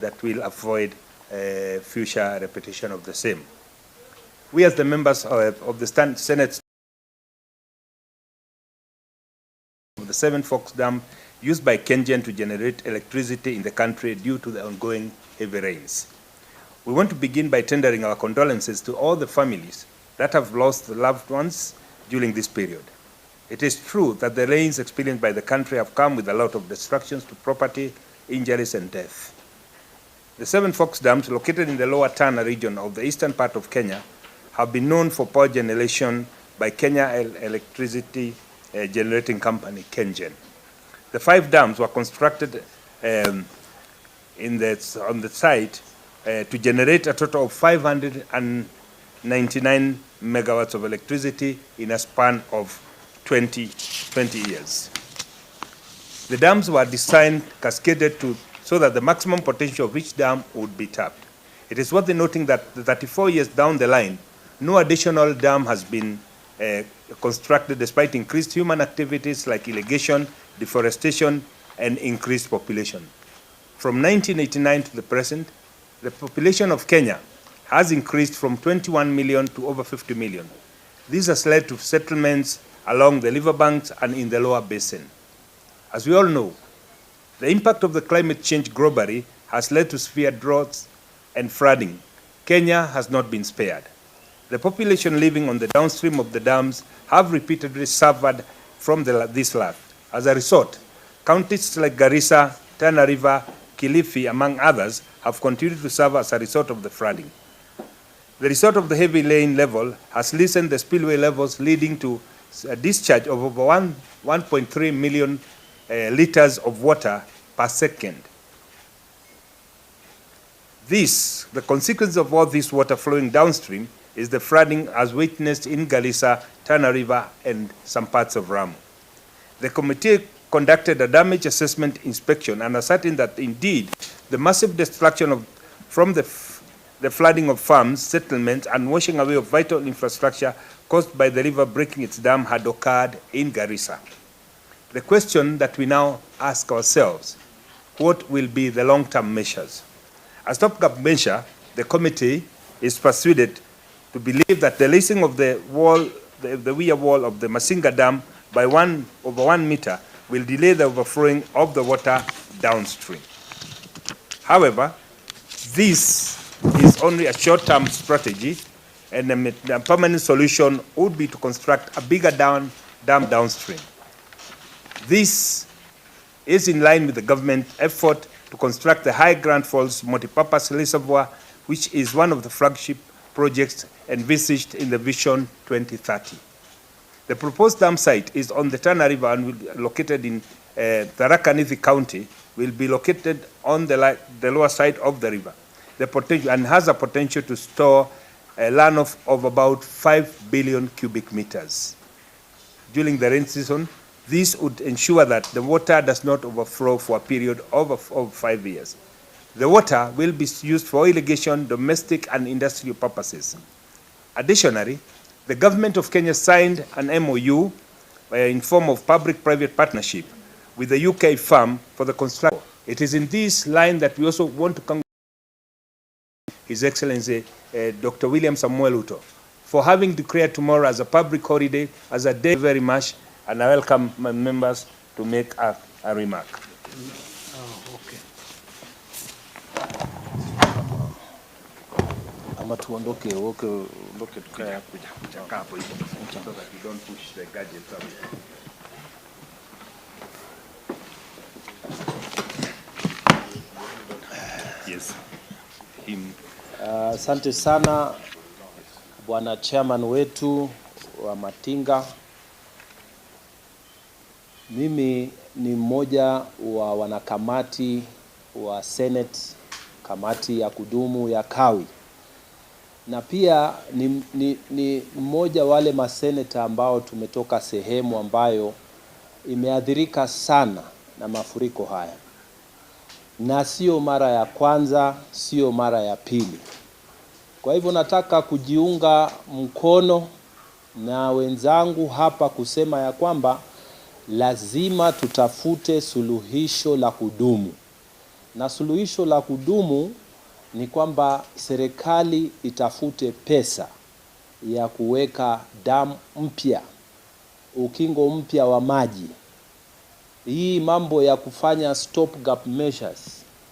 that will avoid future repetition of the same. We as the members of the Senate of the Seven Forks Dam used by KenGen to generate electricity in the country due to the ongoing heavy rains. We want to begin by tendering our condolences to all the families that have lost loved ones during this period. It is true that the rains experienced by the country have come with a lot of destructions to property, injuries, and death. The Seven Forks Dams, located in the lower Tana region of the eastern part of Kenya, have been known for power generation by Kenya Electricity Generating Company, KenGen. The 5 dams were constructed on the site to generate a total of 599 megawatts of electricity in a span of 20 years. The dams were designed cascaded so that the maximum potential of each dam would be tapped. It is worth noting that 34 years down the line, no additional dam has been constructed despite increased human activities like irrigation, deforestation, and increased population. From 1989 to the present, the population of Kenya has increased from 21 million to over 50 million. This has led to settlements along the riverbanks and in the lower basin. As we all know, the impact of the climate change globally has led to severe droughts and flooding. Kenya has not been spared. The population living on the downstream of the dams have repeatedly suffered from this flood. As a result, counties like Garissa, Tana River, Kilifi, among others, have continued to suffer as a result of the flooding. The result of the heavy rain level has lessened the spillway levels, leading to a discharge of over 1.3 million liters of water per second. The consequence of all this water flowing downstream is the flooding as witnessed in Garissa, Tana River, and some parts of Ramu. The committee conducted a damage assessment inspection and ascertained that indeed the massive destruction from the flooding of farms, settlements, and washing away of vital infrastructure caused by the river breaking its dam had occurred in Garissa. The question that we now ask ourselves, what will be the long-term measures? As stopgap measure, the committee is persuaded to believe that the raising of the weir wall of the Masinga Dam by over 1 meter will delay the overflowing of the water downstream. However, this is only a short-term strategy, and a permanent solution would be to construct a bigger dam downstream. This is in line with the government effort to construct the High Grand Falls multipurpose reservoir, which is one of the flagship projects envisaged in the Vision 2030. The proposed dam site is on the Tana River and will be located in Tharaka Nithi County, will be located on the lower side of the river. The potential and has a potential to store a runoff of about 5 billion cubic meters. During the rain season, this would ensure that the water does not overflow for a period of 5 years. The water will be used for irrigation, domestic, and industrial purposes. Additionally, the government of Kenya signed an MOU in form of public-private partnership with the UK firm for the construction. It is in this line that we also want to congratulate His Excellency Dr. William Samuel Ruto for having declared tomorrow as a public holiday, as a day very much, and I welcome my members to make a remark. Ama tuondoke tukae hapo hivi so that you don't push the gadgets away. Yes. Asante sana Bwana Chairman wetu wa Matinga. Mimi ni mmoja wa wanakamati wa Senate, kamati ya kudumu ya Kawi. Na pia ni mmoja wale maseneta ambao tumetoka sehemu ambayo imeathirika sana na mafuriko haya. Na sio mara ya kwanza, sio mara ya pili. Kwa hivyo nataka kujiunga mkono na wenzangu hapa kusema ya kwamba lazima tutafute suluhisho la kudumu. na suluhisho la kudumu ni kwamba serikali itafute pesa ya kuweka damu mpya, ukingo mpya wa maji. Hii mambo ya kufanya stop gap measures,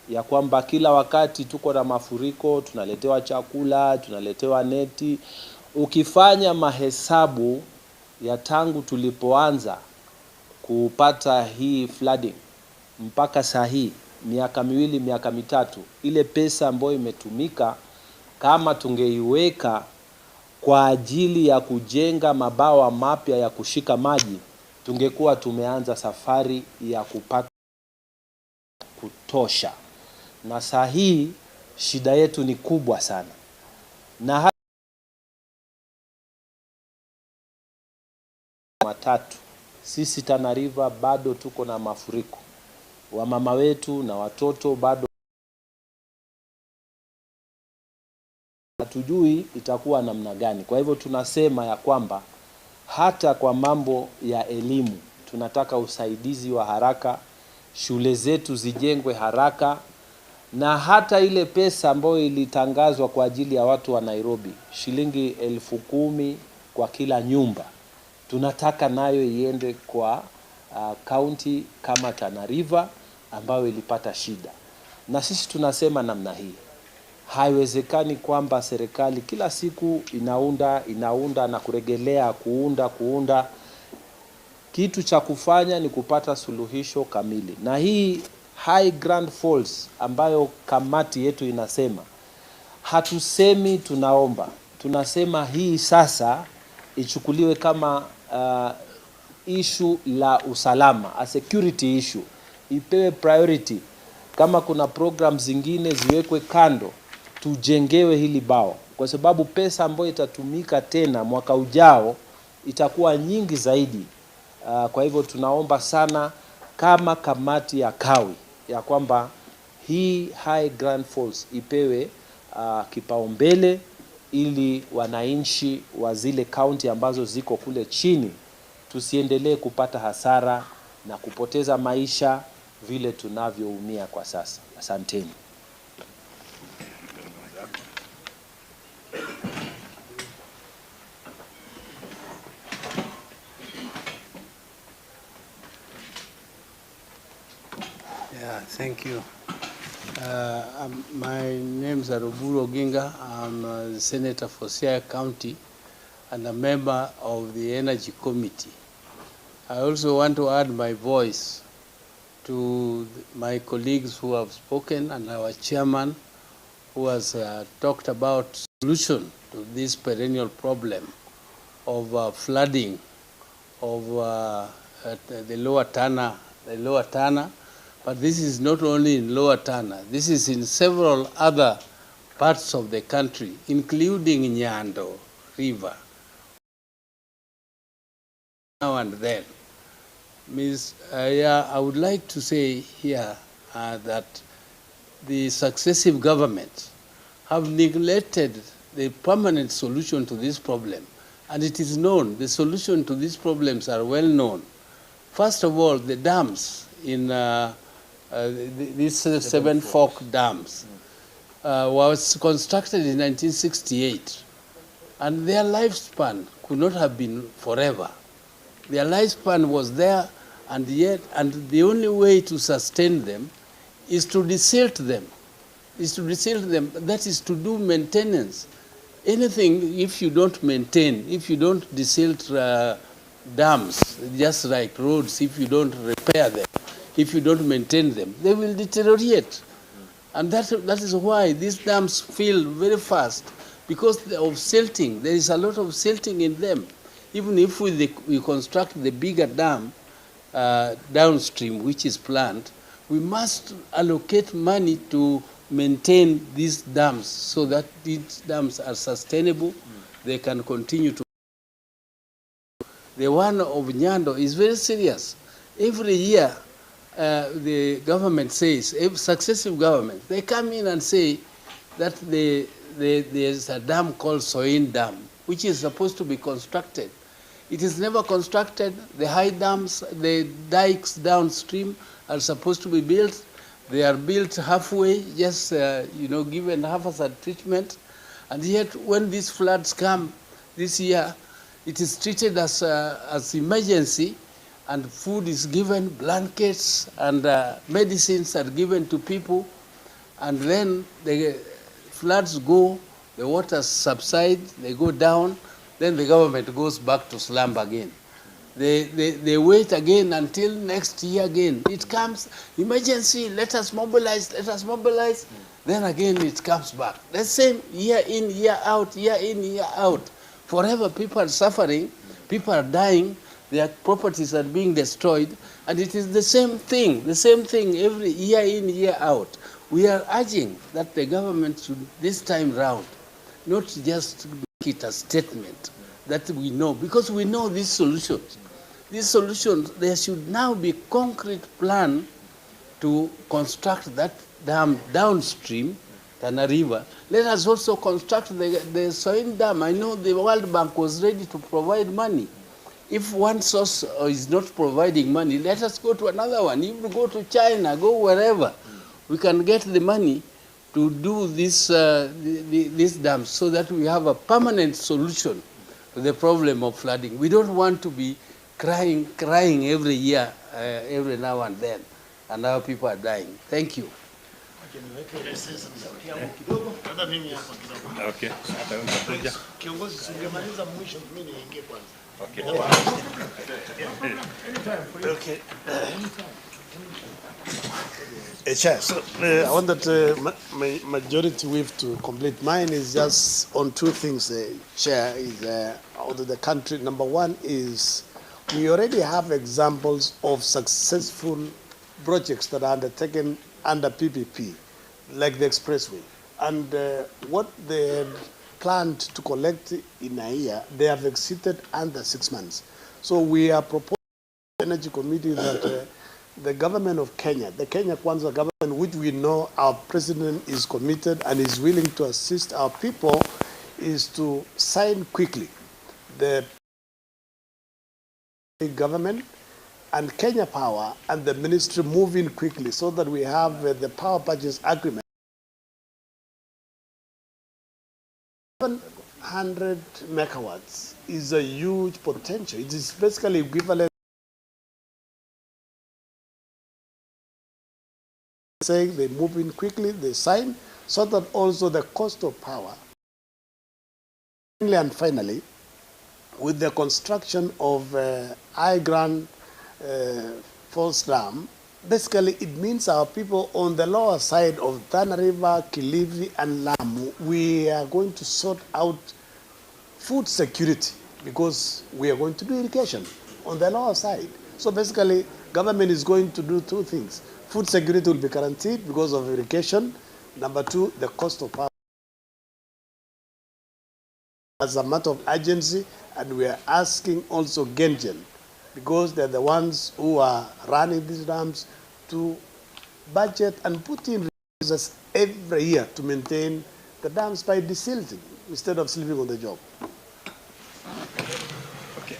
ya kwamba kila wakati tuko na mafuriko, tunaletewa chakula, tunaletewa neti. Ukifanya mahesabu ya tangu tulipoanza kupata hii flooding mpaka saa hii, miaka miwili, miaka mitatu, ile pesa ambayo imetumika, kama tungeiweka kwa ajili ya kujenga mabawa mapya ya kushika maji, tungekuwa tumeanza safari ya kupata kutosha. Na saa hii shida yetu ni kubwa sana, na matatu sisi Tana River bado tuko na mafuriko. Wamama wetu na watoto bado hatujui itakuwa namna gani. Kwa hivyo tunasema ya kwamba hata kwa mambo ya elimu tunataka usaidizi wa haraka, shule zetu zijengwe haraka, na hata ile pesa ambayo ilitangazwa kwa ajili ya watu wa Nairobi, shilingi 10,000 kwa kila nyumba, tunataka nayo iende kwa county kama Tana River ambayo ilipata shida. Na sisi tunasema namna hii, haiwezekani kwamba serikali kila siku inaunda na kuregelea kuunda. Kitu cha kufanya ni kupata suluhisho kamili. Na hii High Grand Falls ambayo kamati yetu inasema, hatusemi tunaomba, tunasema hii sasa ichukuliwe kama issue la usalama, a security issue, ipewe priority. Kama kuna program zingine ziwekwe kando, tujengewe hili bao, kwa sababu pesa ambayo itatumika tena mwaka ujao itakuwa nyingi zaidi. Kwa hivyo tunaomba sana kama kamati ya Kawi ya kwamba hii High Grand Falls ipewe kipaumbele, ili wananchi wa zile kaunti ambazo ziko kule chini tusiendelee kupata hasara na kupoteza maisha vile tunavyoumia kwa sasa. Asanteni. Yeah, thank you. My name is Aruburu Oginga. I'm a senator for Siaya County and a member of the Energy Committee. I also want to add my voice to my colleagues who have spoken and our chairman who has talked about solution to this perennial problem of flooding of the Lower Tana. But this is not only in Lower Tana. This is in several other parts of the country, including Nyando River. Now and then. I would like to say here that the successive governments have neglected the permanent solution to this problem. And it is known, the solution to these problems are well known. First of all, the dams in these Seven Fork dams was constructed in 1968, and their lifespan could not have been forever. Their lifespan was there, and the only way to sustain them is to desilt them. That is to do maintenance. Anything, if you don't maintain, if you don't desilt dams, just like roads, if you don't repair them, if you don't maintain them, they will deteriorate. And that is why these dams fill very fast, because of silting. There is a lot of silting in them. Even if we construct the bigger dam downstream, which is planned, we must allocate money to maintain these dams so that these dams are sustainable. They can continue to. The one of Nyando is very serious. Every year, the government says, successive governments, they come in and say that there's a dam called Soin Dam, which is supposed to be constructed. It is never constructed. The high dams, the dikes downstream are supposed to be built. They are built halfway, just given half-assed treatment, and yet when these floods come this year, it is treated as emergency, and food is given, blankets and medicines are given to people, and then the floods go, the waters subside, they go down, then the government goes back to slumber again. They wait again until next year again. It comes, emergency, let us mobilize. Then again it comes back. The same year in, year out, year in, year out. Forever people are suffering, people are dying, their properties are being destroyed, and it is the same thing every year in, year out. We are urging that the government should, this time round, not just make it a statement that we know, because we know these solutions. These solutions, there should now be concrete plan to construct that dam downstream, Tana River. Let us also construct the Soin Dam. I know the World Bank was ready to provide money. If one source is not providing money, let us go to another one. If we go to China, go wherever, we can get the money to do this dams so that we have a permanent solution to the problem of flooding. We don't want to be crying every year, every now and then, and our people are dying. Thank you. Okay. Okay. Chair, so I want that my majority whip to complete. Mine is just on two things, Chair, is out of the country. Number one is we already have examples of successful projects that are undertaken under PPP, like the expressway. And what they had planned to collect in a year, they have exceeded under 6 months. So we are proposing to the Energy Committee that the government of Kenya, the Kenya Kwanza government, which we know our president is committed and is willing to assist our people, is to sign quickly the government and Kenya Power and the ministry move in quickly so that we have the power purchase agreement. 700 megawatts is a huge potential. It is basically equivalent saying they move in quickly, they sign, so that also the cost of power. And finally, with the construction of High Grand Falls Dam, basically it means our people on the lower side of Tana River, Kilifi, and Lamu, we are going to sort out food security because we are going to do irrigation on the lower side. So basically, government is going to do two things. Food security will be guaranteed because of irrigation. Number two, the cost of power. As a matter of urgency, and we are asking also Gengen, because they're the ones who are running these dams, to budget and put in resources every year to maintain the dams by desilting instead of sleeping on the job. Okay.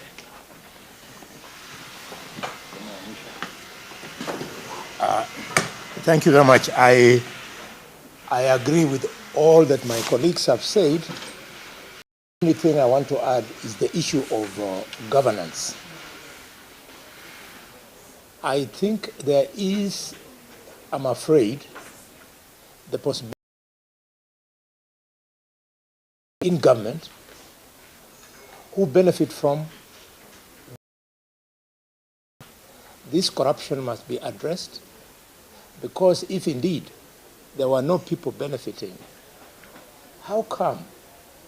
Thank you very much. I agree with all that my colleagues have said. The only thing I want to add is the issue of governance. I think there is, I'm afraid, the possibility in government who benefit from this corruption must be addressed, because if indeed there were no people benefiting, how come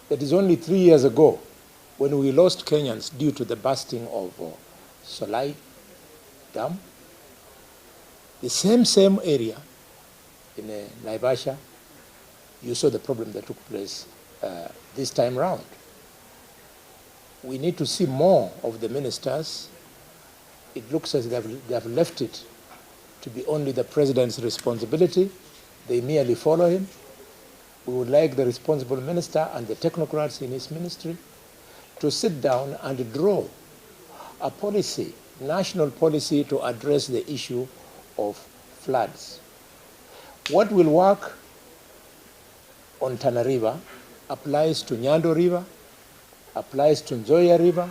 that is only 3 years ago when we lost Kenyans due to the bursting of Solai Dam, the same area in Naivasha, you saw the problem that took place this time round. We need to see more of the ministers. It looks as if they have left it to be only the president's responsibility. They merely follow him. We would like the responsible minister and the technocrats in his ministry to sit down and draw a policy, national policy, to address the issue of floods. What will work on Tana River applies to Nyando River, applies to Nzoia River,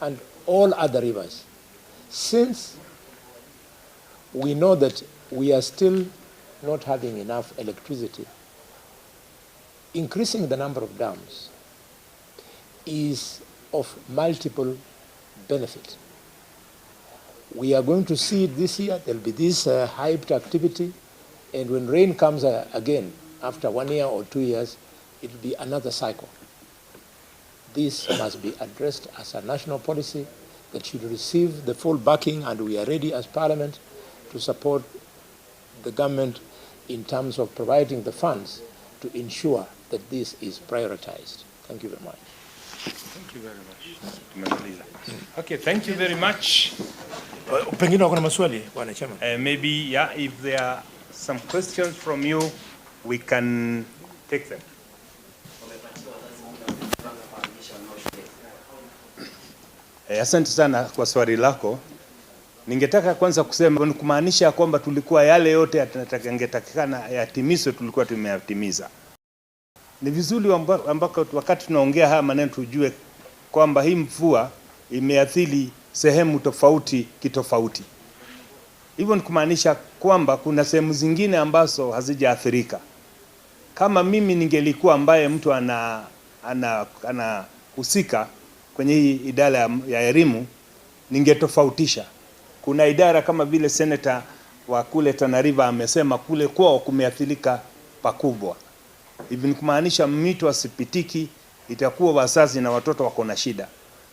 and all other rivers. Since we know that we are still not having enough electricity, increasing the number of dams is of multiple benefit. We are going to see it this year. There'll be this hyped activity, and when rain comes again after 1 year or 2 years, it will be another cycle. This must be addressed as a national policy that should receive the full backing, and we are ready as Parliament to support the government in terms of providing the funds to ensure that this is prioritized. Thank you very much. Thank you very much. Okay, thank you very much. Pengine wako na maswali, Bwana Chairman. Maybe, yeah, if there are some questions from you, we can take them. Asante sana kwa swali lako. Ningetaka kwanza kusema ni kumaanisha kwamba tulikuwa yale yote yangetakikana yatimizwe tulikuwa tumeyatimiza. Ni vizuri ambako wakati tunaongea haya maneno tujue kwamba hii mvua imeathiri sehemu tofauti kitofauti. Hivyo ni kumaanisha kwamba kuna sehemu zingine ambazo hazijaathirika. Kama mimi ningelikuwa ambaye mtu anahusika kwenye hii idara ya elimu, ningetofautisha. Kuna idara kama vile seneta wa kule Tana River amesema kule kwao kumeathirika pakubwa. Hivi ni kumaanisha mito asipitiki, itakuwa wazazi na watoto wako na shida.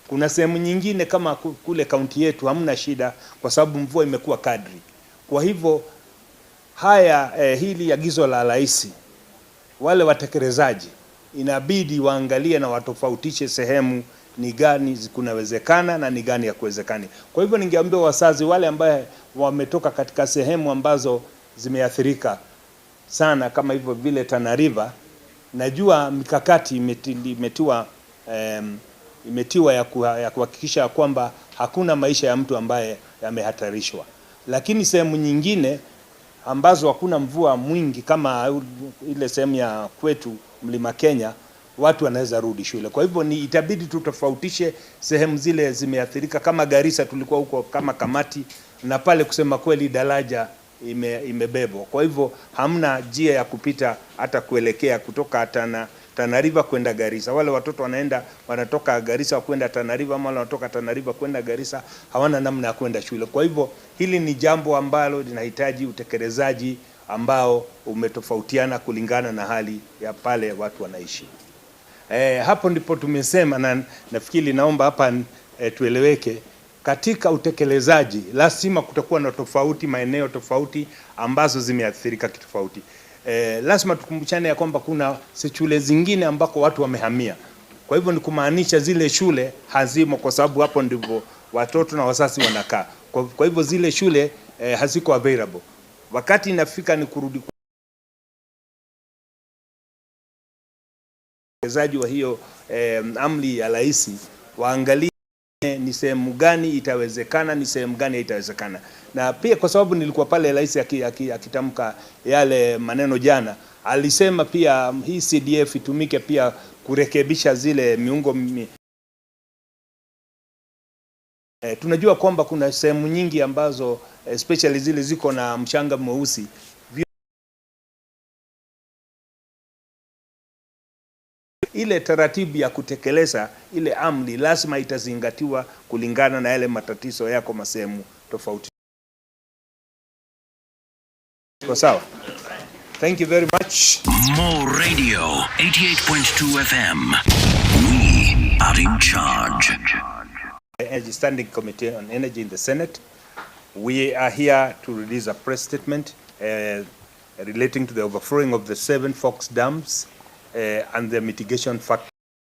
Kuna sehemu nyingine kama kule kaunti yetu hamna shida kwa sababu mvua imekuwa kadri. Kwa hivyo hili agizo la rais, wale watekelezaji inabidi waangalie na watofautishe sehemu ni gani kunawezekana na ni gani ya kuwezekani. Kwa hivyo ningeambia wazazi wale ambaye wametoka katika sehemu ambazo zimeathirika sana kama hivyo vile Tana River, najua mikakati imetiwa ya kuhakikisha kwamba hakuna maisha ya mtu ambaye yamehatarishwa. Lakini sehemu nyingine ambazo hakuna mvua mwingi kama ile sehemu ya kwetu Mlima Kenya, watu wanaweza rudi shule. Kwa hivyo itabidi tutofautishe sehemu zile zimeathirika. Kama Garissa tulikuwa huko kama kamati, na pale kusema kweli daraja imebebwa. Kwa hivyo hamna njia ya kupita hata kuelekea kutoka Tana River kwenda Garissa. Wale watoto wanatoka Garissa kwenda Tana River, ama wanatoka Tana River kwenda Garissa, hawana namna ya kwenda shule. Kwa hivyo hili ni jambo ambalo linahitaji utekelezaji ambao umetofautiana kulingana na hali ya pale watu wanaishi. Hapo ndipo tumesema, na nafikiri naomba hapa tueleweke, katika utekelezaji lazima kutakuwa na tofauti, maeneo tofauti ambazo zimeathirika kitofauti. Lazima tukumbushane ya kwamba kuna shule zingine ambako watu wamehamia. Kwa hivyo ni kumaanisha zile shule hazimo kwa sababu hapo ndipo watoto na wazazi wanakaa. Kwa hivyo zile shule haziko available. Wakati inafika ni kurudi utekelezaji wa hiyo amri ya rais, waangalie ni sehemu gani itawezekana, ni sehemu gani haitawezekana. Na pia kwa sababu nilikuwa pale rais akitamka yale maneno jana, alisema pia hii CDF itumike pia kurekebisha zile miungo tunajua kwamba kuna sehemu nyingi ambazo especially zile ziko na mchanga mweusi. Ile taratibu ya kutekeleza ile amri lazima itazingatiwa kulingana na yale matatizo yako masehemu tofauti. Kwa sawa? Thank you very much. Mo Radio 88.2 FM. We are in charge. Energy Standing Committee on Energy in the Senate. We are here to release a press statement relating to the overflowing of the 7 Fox dams and the mitigation factors.